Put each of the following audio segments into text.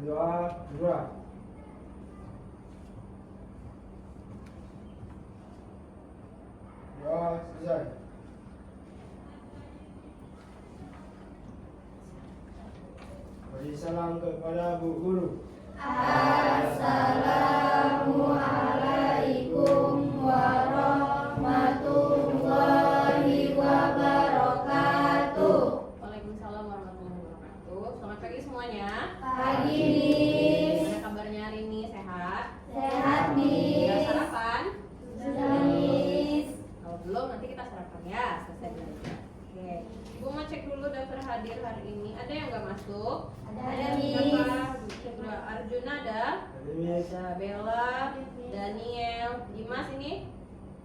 dua. Ya, selesai. Beri salam kepada Bu Guru. Assalamualaikum warahmatullahi wabarakatuh. Waalaikumsalam warahmatullahi wabarakatuh. Selamat pagi semuanya. Pagi, Miss. Gimana kabarnya hari ini? Sehat? Sehat, Udah Miss. sarapan? Sudah, Miss. Kalau belum nanti kita sarapan ya. Selesai belajar. Oke. Ibu mau cek dulu daftar hadir hari ini. Ada yang nggak masuk? Ada, Miss. Siapa? Arjuna ada? Jadi, Miss. Ada Bella, Daniel, Dimas ini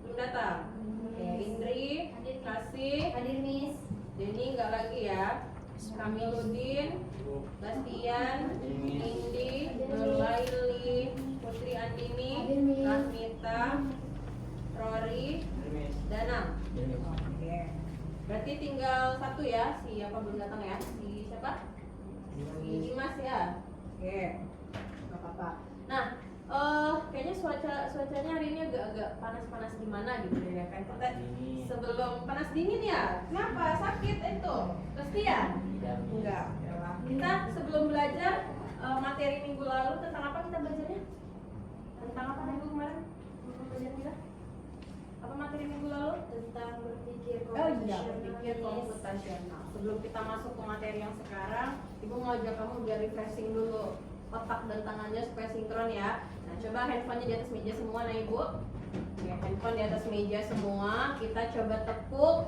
belum datang. Oke, Indri, Kasih, Hadir, Miss. Denny nggak lagi ya. Kamiludin, Bastian, Indi, Nurlaili, Putri Andini, Rasmita, Rory, Danang. Oke. Berarti tinggal satu ya, siapa belum datang ya? Si siapa? Si Dimas ya. Oke. Gak apa-apa. Nah, kayaknya cuacanya hari ini agak panas-panas gimana gitu ya kan? Kita sebelum panas dingin ya. Kenapa? Sakit itu? Pasti ya? Enggak. Kita sebelum belajar materi minggu lalu tentang apa kita belajarnya? Tentang apa minggu kemarin? Belajar kita? Apa materi minggu lalu? Tentang berpikir Berpikir komputasional. Sebelum kita masuk ke materi yang sekarang, Ibu mau ajak kamu biar refreshing dulu otak dan tangannya supaya sinkron ya. Nah, coba handphonenya di atas meja semua, nah Ibu. Oke, handphone di atas meja semua. Kita coba tepuk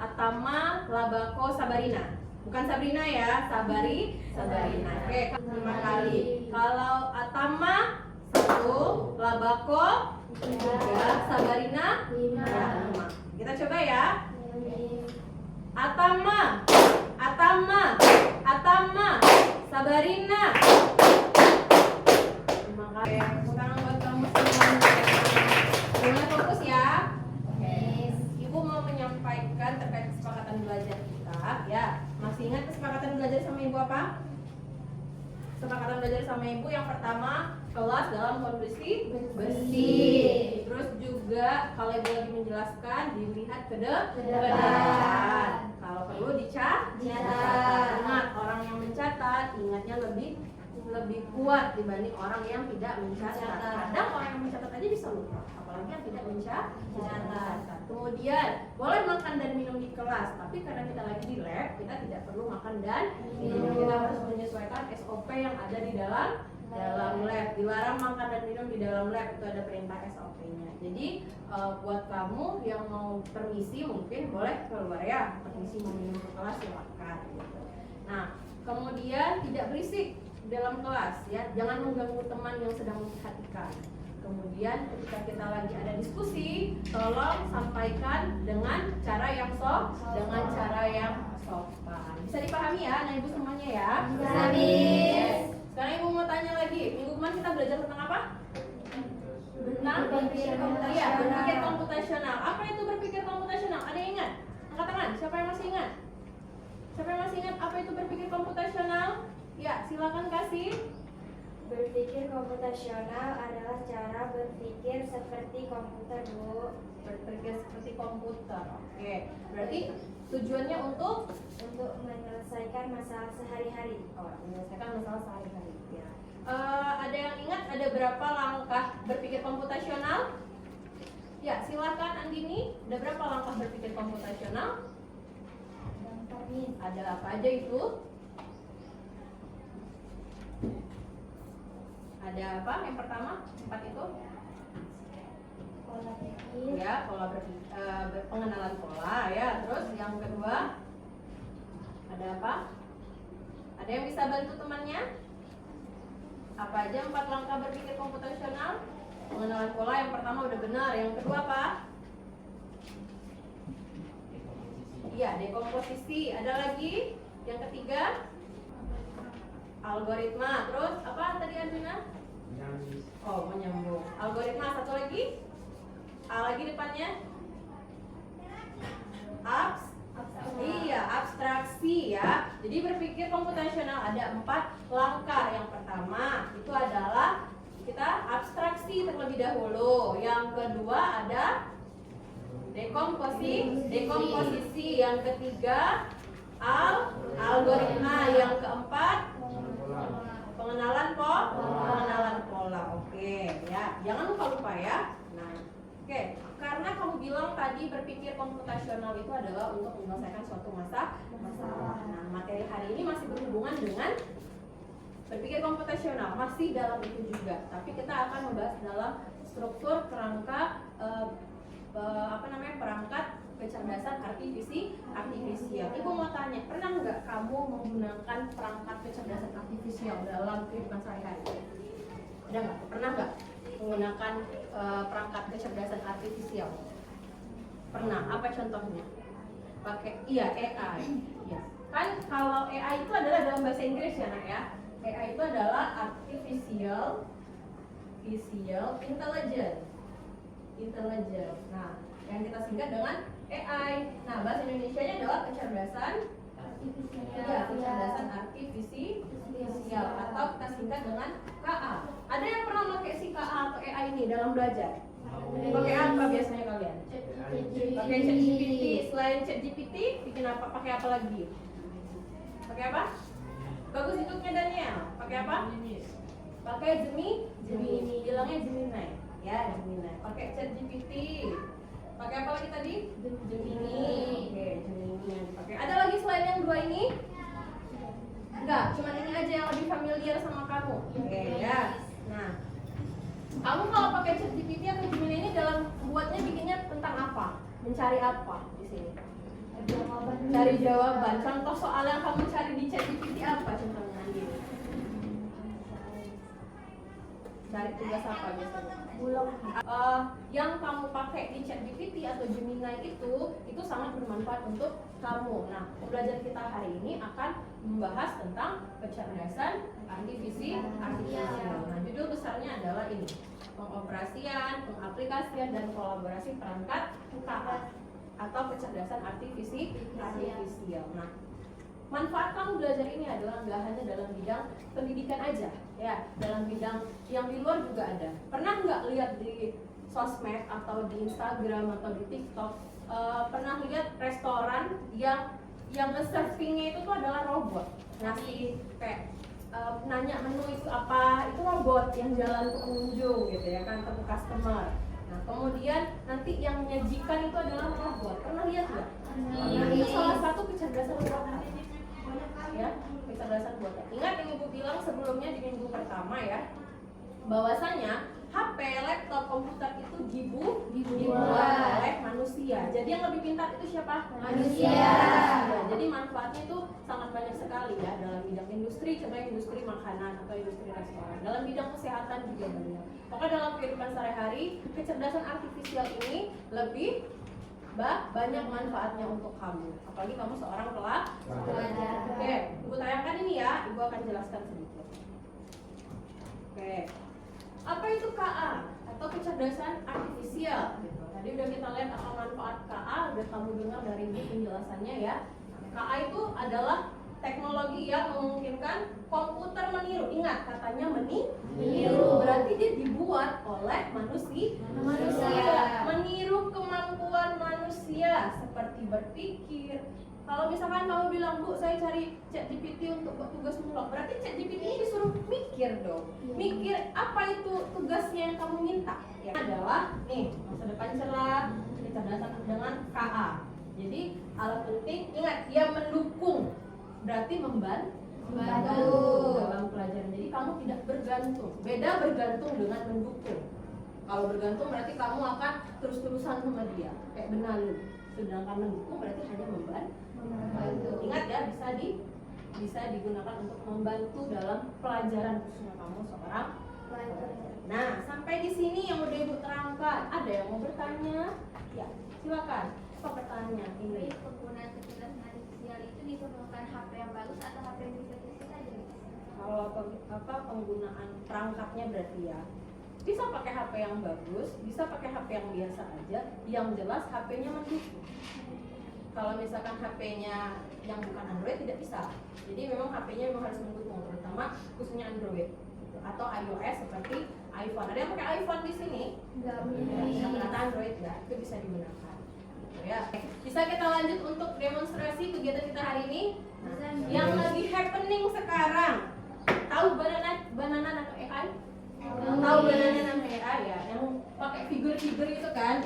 Atama, Labako, Sabarina. Bukan Sabrina ya, Sabarina. Oke, 5 kali. Kalau Atama 1, Labako 3, Sabarina 5. Kita coba ya. Atama, Atama, Atama, Sabarina. Terima kasih. Tepuk tangan buat kamu semuanya. Mulai fokus ya. Oke. Ibu mau menyampaikan terkait kesepakatan belajar kita. Ya, masih ingat kesepakatan belajar sama Ibu apa? Kesepakatan belajar sama Ibu yang pertama, kelas dalam kondisi bersih. Terus juga kalau Ibu lagi menjelaskan dilihat ke depan. Kalau perlu dicatat. Ingat, orang yang mencatat ingatnya lebih kuat dibanding orang yang tidak mencatat. Kadang orang yang mencatat aja bisa lupa, apalagi yang tidak mencatat. Kemudian boleh makan dan minum di kelas, tapi karena kita lagi di lab, kita tidak perlu makan dan minum. Kita harus menyesuaikan SOP yang ada di dalam lab. Dilarang makan dan minum di dalam lab, itu ada perintah SOP-nya. Jadi buat kamu yang mau permisi mungkin boleh keluar ya, permisi mau minum ke kelas silakan. Gitu. Nah, kemudian tidak berisik dalam kelas ya, jangan mengganggu teman yang sedang memperhatikan. Kemudian ketika kita lagi ada diskusi, tolong sampaikan dengan cara yang sopan. Bisa dipahami ya, nah Ibu semuanya ya. Bisa, Miss. Sekarang Ibu mau tanya lagi, minggu kemarin kita belajar tentang apa? Tentang berpikir komputasional. Apa itu berpikir komputasional? Ada yang ingat? Angkat tangan. Siapa yang masih ingat? Siapa yang masih ingat apa itu berpikir komputasional? Ya, silakan kasih. Berpikir komputasional adalah cara berpikir seperti komputer, Bu. Berpikir seperti komputer. Oke. Berarti tujuannya untuk menyelesaikan masalah sehari-hari. menyelesaikan masalah sehari-hari. Ya. Ada yang ingat ada berapa langkah berpikir komputasional? Ya, silakan Andini. Ada berapa langkah berpikir komputasional? Ada apa aja itu? Ada apa? Yang pertama, 4 itu? Pola pikir. Ya, pola pengenalan pola ya. Terus yang kedua ada apa? Ada yang bisa bantu temannya? Apa aja 4 langkah berpikir komputasional? Pengenalan pola yang pertama udah benar. Yang kedua apa? Iya, dekomposisi. Ada lagi? Yang ketiga? Algoritma. Terus apa tadi Andina? Oh, menyambung. Algoritma. Satu lagi? A lagi depannya? Iya, abstraksi ya. Jadi berpikir komputasional ada 4 langkah. Yang kedua ada dekomposisi, yang ketiga algoritma, yang keempat pengenalan pola. Oke, ya. Jangan lupa ya. Nah, oke. Karena kamu bilang tadi berpikir komputasional itu adalah untuk menyelesaikan suatu masalah. Nah, materi hari ini masih berhubungan dengan berpikir komputasional, masih dalam itu juga. Tapi kita akan membahas dalam struktur kerangka perangkat kecerdasan artifisial. Ibu mau tanya, pernah nggak kamu menggunakan perangkat kecerdasan artifisial dalam kehidupan sehari-hari? Ada nggak? Pernah nggak menggunakan perangkat kecerdasan artifisial? Pernah. Apa contohnya? Pakai AI. Ya. Kan kalau AI itu adalah dalam bahasa Inggris ya, Nak ya. AI itu adalah artificial intelligence. Nah, yang kita singkat dengan AI. Nah, bahasa Indonesianya adalah kecerdasan artifisial atau kita singkat dengan KA. Ada yang pernah pakai si KA atau AI ini dalam belajar? Pakai apa biasanya kalian? Pakai ChatGPT. Selain ChatGPT, bikin apa? Pakai apa lagi? Pakai apa? Bagus hitungnya Daniel. Pakai apa? Pakai Gemini. Bilangnya Gemini. Ya, Gemini. Pakai ChatGPT. Pakai apa lagi tadi? Gemini. Oke, Gemini yang dipakai. Ada lagi selain yang dua ini? Enggak, cuma ini aja yang lebih familiar sama kamu. Oke, ya. Nah, kamu kalau pakai ChatGPT atau Gemini ini dalam buatnya bikinnya tentang apa? Mencari apa di sini? Cari jawaban. Contoh soal yang kamu cari di ChatGPT apa contohnya? Cari tugas apa biasanya? Yang kamu pakai di ChatGPT atau Gemini itu sangat bermanfaat untuk kamu. Nah, pembelajaran kita hari ini akan membahas tentang kecerdasan artifisial. Nah, judul besarnya adalah ini: pengoperasian, pengaplikasian, dan kolaborasi perangkat KA atau kecerdasan artifisial. Nah, manfaat kamu belajar ini adalah nggak hanya dalam bidang pendidikan aja, ya, dalam bidang yang di luar juga ada. Pernah nggak lihat di sosmed atau di Instagram atau di TikTok, pernah lihat restoran yang nge-servingnya itu tuh adalah robot, ngasih kayak nanya menu itu apa, itu robot yang jalan ke pengunjung gitu ya kan, ke customer. Nah, kemudian nanti yang menyajikan itu adalah robot. Pernah lihat nggak? Nah, itu salah satu kecerdasan buatan. Ya, kecerdasan buatan. Ingat yang Ibu bilang sebelumnya di minggu pertama ya, bahwasanya HP, laptop, komputer itu dibuat oleh manusia. Jadi yang lebih pintar itu siapa? Manusia. Ya, jadi manfaatnya itu sangat banyak sekali ya dalam bidang industri, contohnya industri makanan atau industri restoran. Dalam bidang kesehatan juga banyak. Pokoknya dalam kehidupan sehari-hari, kecerdasan artifisial ini lebih banyak manfaatnya untuk kamu. Apalagi kamu seorang pelajar. Oke, Ibu tayangkan ini ya, Ibu akan jelaskan sedikit. Oke. Apa itu KA atau kecerdasan artifisial? Gitu. Tadi udah kita lihat apa manfaat KA, udah kamu dengar dari Ibu penjelasannya ya. KA itu adalah teknologi yang memungkinkan komputer meniru. Ingat katanya meniru. Berarti dia dibuat oleh manusia. Meniru kemampuan manusia seperti berpikir. Kalau misalkan kamu bilang, Bu, saya cari ChatGPT untuk buat tugas mulak, berarti ChatGPT ini disuruh mikir dong. Mikir apa itu tugasnya yang kamu minta? Ya adalah nih, masa depan cerah, kecerdasan dengan KA. Jadi alat penting, ingat dia mendukung, berarti membantu dalam pelajaran. Jadi kamu tidak bergantung. Beda bergantung dengan mendukung. Kalau bergantung berarti kamu akan terus-terusan sama dia, kayak benalu. Sedangkan mendukung berarti hanya membantu. Ingat ya, bisa digunakan untuk membantu dalam pelajaran khususnya kamu seorang pelajar. Nah, sampai di sini yang udah Ibu terangkan. Ada yang mau bertanya? Ya, silakan. Apa pertanyaan ini? Penggunaan kecerdasan artifisial itu diperlukan HP yang bagus atau HP yang bisa saja? Kalau penggunaan perangkatnya berarti ya, bisa pakai HP yang bagus, bisa pakai HP yang biasa aja. Yang jelas HP-nya mendukung. Kalau misalkan HP-nya yang bukan Android tidak bisa. Jadi memang HP-nya memang harus mendukung, terutama khususnya Android atau iOS seperti iPhone. Ada yang pakai iPhone di sini? Enggak Ternyata Android ya, itu bisa digunakan. Gitu ya. Bisa kita lanjut untuk demonstrasi kegiatan kita hari ini. Yang lagi happening sekarang. Tahu banana nano AI? Tahu banana nano AI ya, yang pakai figur-figur itu kan.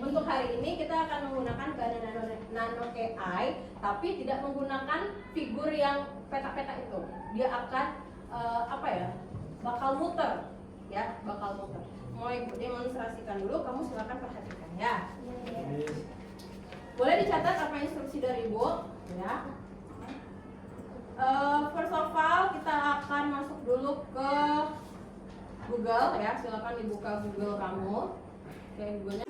Untuk hari ini kita akan menggunakan banana nano AI, tapi tidak menggunakan figur yang petak-petak itu. Dia akan bakal muter ya, bakal muter. Mau ibu demonstrasikan dulu, kamu silakan perhatikan ya. Boleh dicatat apa instruksi dari ibu ya. First of all, kita akan masuk dulu ke Google ya. Silakan dibuka Google kamu. Oke, Google-nya.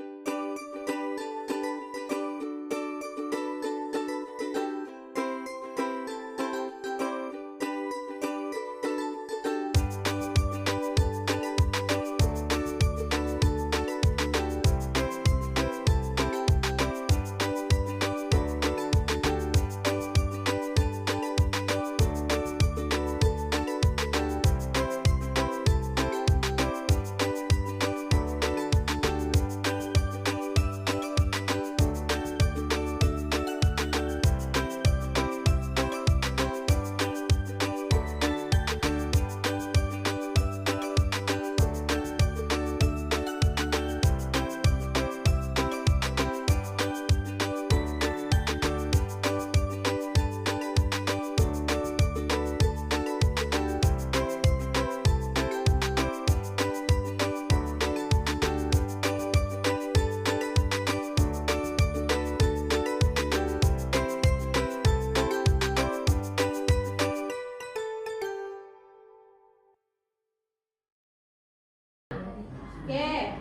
Oke,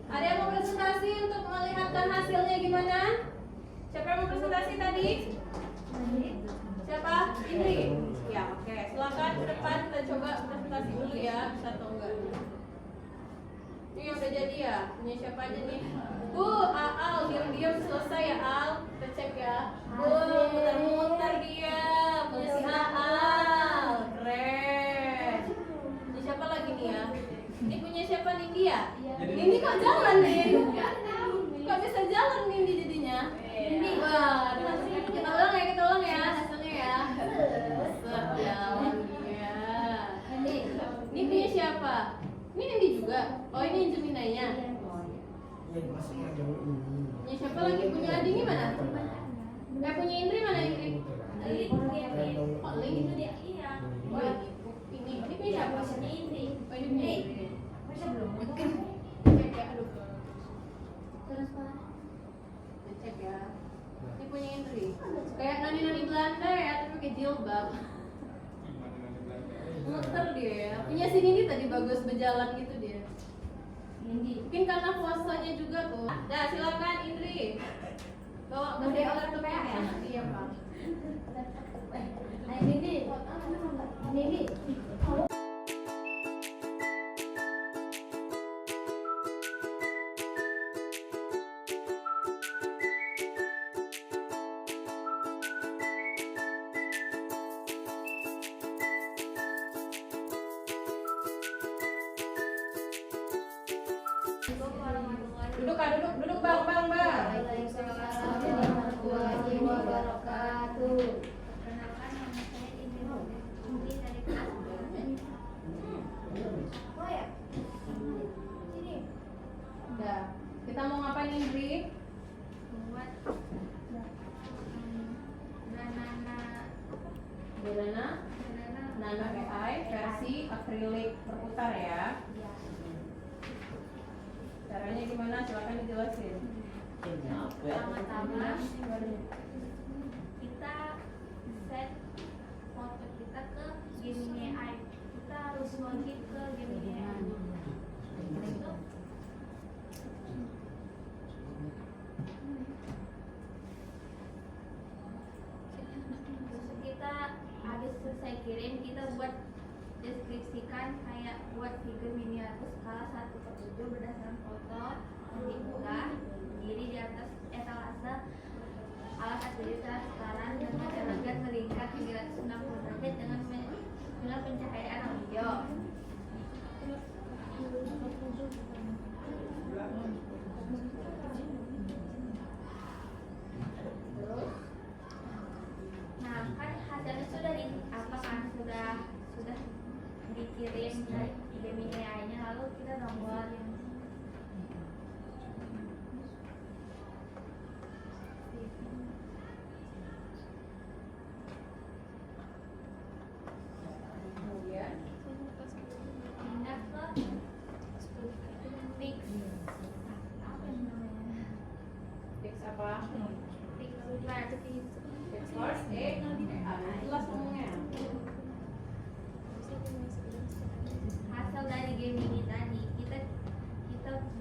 ada yang mau presentasi untuk melihatkan hasilnya gimana? Siapa yang mau presentasi tadi? Siapa? Indri? Ya, oke. Silakan ke depan kita coba presentasi dulu ya, bisa atau enggak? Ini yang udah jadi ya? Punya siapa aja nih? Al, diam-diam selesai ya Al. Kita cek ya. Muter-muter dia. Punya si Al. Keren. Ini siapa lagi nih ya? Ini punya siapa Nindi ya? Nindi kok jalan nih? Kok bisa jalan Nindi jadinya? Nindi, wah, kita ulang ya hasilnya ya. Jalan ya. Ini punya siapa? Ini Nindi juga. Oh ini Jeminanya. Punya siapa lagi? Punya Adi ini mana? Punya Indri mana Indri? Oh Link itu dia. Iya. Oh ini punya siapa? Punya Indri. Oh ini punya Indri. Cek ya, aduh. Terus Pak. Cek ya. Ini punya Indri. Kayak nani-nani Belanda ya, tapi pakai jilbab. Muter dia ya. Punya si Nindi tadi bagus berjalan gitu dia. Nindi. Mungkin karena puasanya juga tuh. Nah, silakan Indri. Bawa dia oleh PPA ya. Iya, Pak. Ayo Nindi. Nindi. Duduk bang. Waalaikumsalam warahmatullahi wabarakatuh. Perkenalkan nama saya Indri dari kelas 2. Oh ya. Sini. Udah. Kita mau ngapain Indri? Buat Nano AI versi akrilik berputar ya. Caranya gimana? Silakan dijelasin. Pertama-tama kita set foto kita ke Gemini AI. Kita harus login ke Gemini AI. Itu terus kita habis selesai kirim, kita buat deskripsikan kayak buat figur miniatur skala 1/7 berdasarkan foto yang diunggah berdiri di atas etalase alat aktivitas sekarang dengan ketegangan meningkat 960 derajat dengan pencahayaan audio. Terus Nah, kan hasilnya sudah di apa kan sudah dikirim dari Gemini AI-nya, lalu kita nomor yang kemudian pindah ke fix apa namanya, fix apa? fix first. Fix first, jelas ngomongnya. Hasil dari game ini tadi kita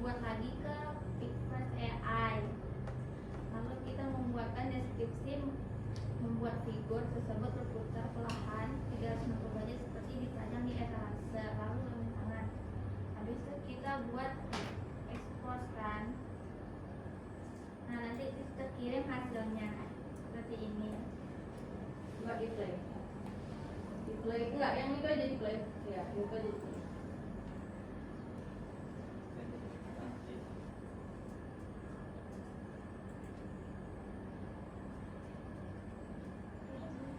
buat lagi ke Pixfirst AI, lalu kita membuatkan deskripsi, membuat figur tersebut berputar perlahan 360 derajat seperti dipajang di etalase, lalu rem tangan. Habis itu kita buat export kan. Nah, nanti kita kirim hasilnya seperti ini. Enggak di play. Di play enggak, yang itu aja di play. Ya, itu aja di play.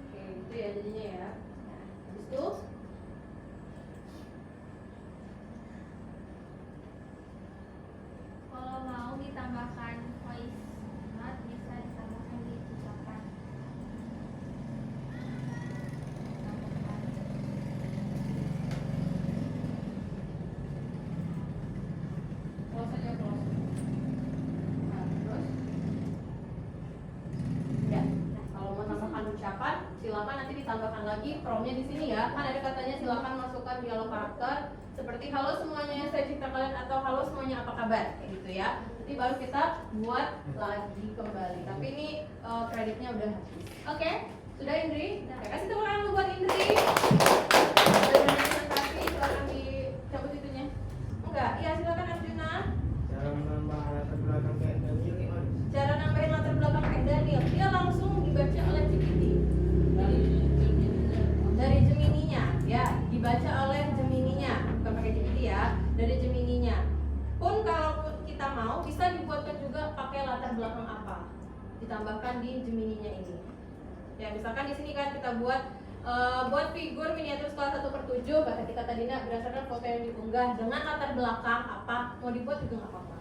Oke, gitu ya jadinya ya. Nah, habis itu Kalau mau ditambahkan voice note bisa ditambahkan di ucapan. close aja close. Nah, terus ya, kalau mau tambahkan ucapan, silakan nanti ditambahkan lagi promnya di sini ya. Kan ada katanya silakan masukkan dialog karakter seperti halo semuanya, saya Citra kalian, atau halo semuanya apa kabar, kayak gitu ya. Nanti baru kita buat lagi kembali. Tapi ini kreditnya udah habis. Oke, sudah Indri? Saya kasih tepuk tangan buat Indri. Sudah presentasi, silakan dicabut itunya. Enggak, iya silakan Arjuna. Cara menambah latar belakang kayak Daniel gimana? Cara nambahin latar belakang kayak Daniel, dia langsung dibaca oleh GPT dari Gemininya, ya, dibaca oleh Gemininya, bukan pakai GPT ya, dari Gemininya. Pun kalau kita mau bisa dibuatkan juga pakai latar belakang apa, ditambahkan di Gemininya ini. Ya, misalkan di sini kan kita buat figur miniatur skala 1/7 kata kita tadi berdasarkan foto yang diunggah dengan latar belakang apa, mau dibuat juga nggak apa-apa.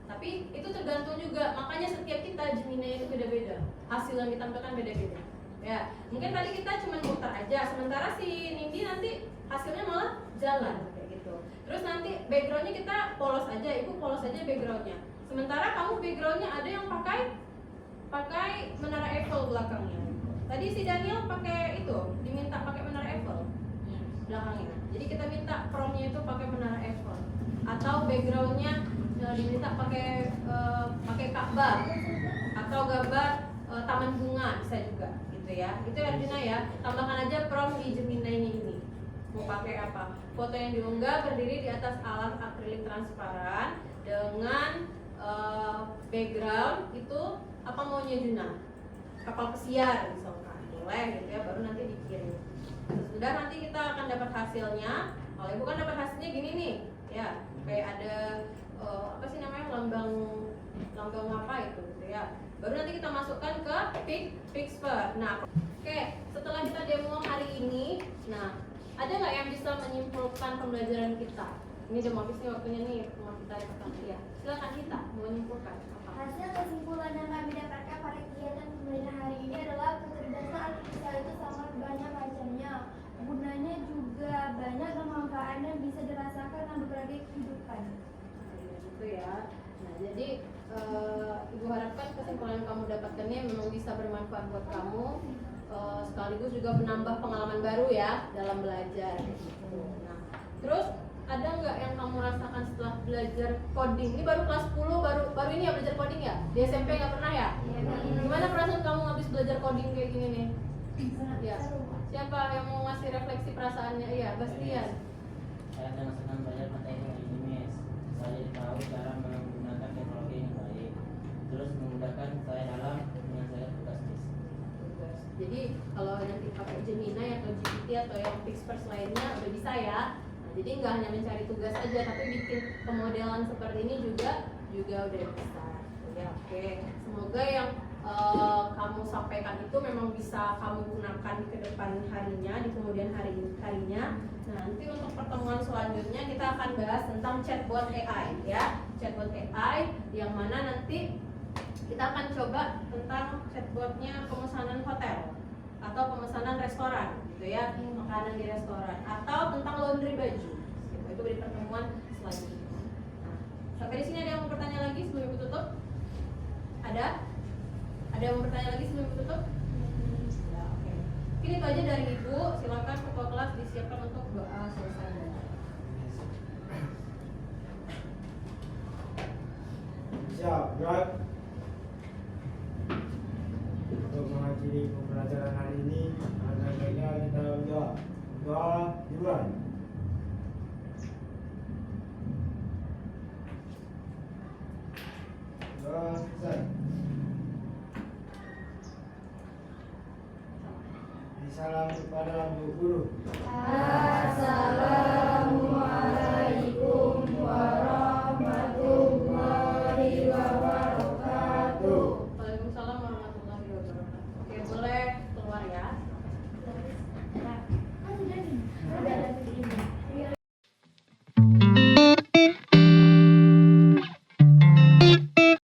Tapi itu tergantung juga, makanya setiap kita Gemini itu beda-beda, hasil yang ditampilkan beda-beda. Ya, mungkin tadi kita cuma muter aja, sementara si Nindi nanti hasilnya malah jalan kayak gitu. Terus nanti backgroundnya kita polos aja, ibu polos aja backgroundnya. Sementara kamu backgroundnya ada yang pakai menara Eiffel belakangnya. Tadi si Daniel pakai itu, diminta pakai menara Eiffel belakangnya. Jadi kita minta promnya itu pakai menara Eiffel, atau backgroundnya diminta pakai Ka'bah atau gambar taman bunga bisa juga gitu ya. Itu Arjuna ya, tambahkan aja prom di Gemini ini mau pakai apa. Foto yang diunggah berdiri di atas alat akrilik transparan dengan background itu apa maunya Juna, kapal pesiar misalkan, boleh gitu ya, baru nanti dikirim. Sudah nanti kita akan dapat hasilnya. Kalau ibu kan dapat hasilnya gini nih ya, kayak ada apa sih namanya, lambang apa itu gitu ya. Baru nanti kita masukkan ke Pixfirst. Nah, oke, setelah kita demo hari ini, nah ada nggak yang bisa menyimpulkan pembelajaran kita? Ini udah mau habis nih waktunya nih, mau kita pertama ya. Silakan kita mau menyimpulkan apa? Hasil kesimpulan yang kami dapatkan pada kegiatan pembelajaran hari ini adalah kecerdasan artifisial itu sangat banyak macamnya. Gunanya juga banyak dan manfaatnya bisa dirasakan dalam berbagai kehidupan. Gitu ya. Nah, jadi ibu harapkan kesimpulan yang kamu dapatkan ini memang bisa bermanfaat buat kamu, sekaligus juga menambah pengalaman baru ya dalam belajar. Gitu. Nah, terus ada nggak yang kamu rasakan setelah belajar coding? Ini baru kelas 10, baru ini ya belajar coding ya? Di SMP nggak pernah ya? Gimana perasaan kamu habis belajar coding kayak gini nih? Ya. Siapa yang mau ngasih refleksi perasaannya? Iya, Bastian. Saya sangat senang belajar materi dari IMES. Saya tahu cara menggunakan teknologi yang baik, terus memudahkan saya dalam menyelesaikan tugas. Jadi kalau nanti pakai Gemini atau GPT atau yang Pixfirst lainnya udah bisa ya. Nah, jadi nggak hanya mencari tugas aja, tapi bikin pemodelan seperti ini juga udah bisa. Ya, oke. Semoga yang kamu sampaikan itu memang bisa kamu gunakan di kedepan harinya, di kemudian harinya. Nah, nanti untuk pertemuan selanjutnya kita akan bahas tentang chatbot AI ya, chatbot AI yang mana nanti kita akan coba tentang chatbotnya pemesanan hotel atau pemesanan restoran gitu ya, makanan di restoran, atau tentang laundry baju gitu. Itu di pertemuan selanjutnya. Nah, sampai di sini ada yang mau bertanya lagi sebelum ibu tutup? Ada yang mau bertanya lagi sebelum ibu tutup? Ya, oke. Mungkin itu aja dari ibu. Silakan ketua kelas disiapkan untuk doa selesai belajar. Siap, gerak. Untuk mengakhiri pembelajaran hari ini, ada baiknya kita doa dimulai. Doa selesai. Salam kepada Bu Guru. Assalamualaikum.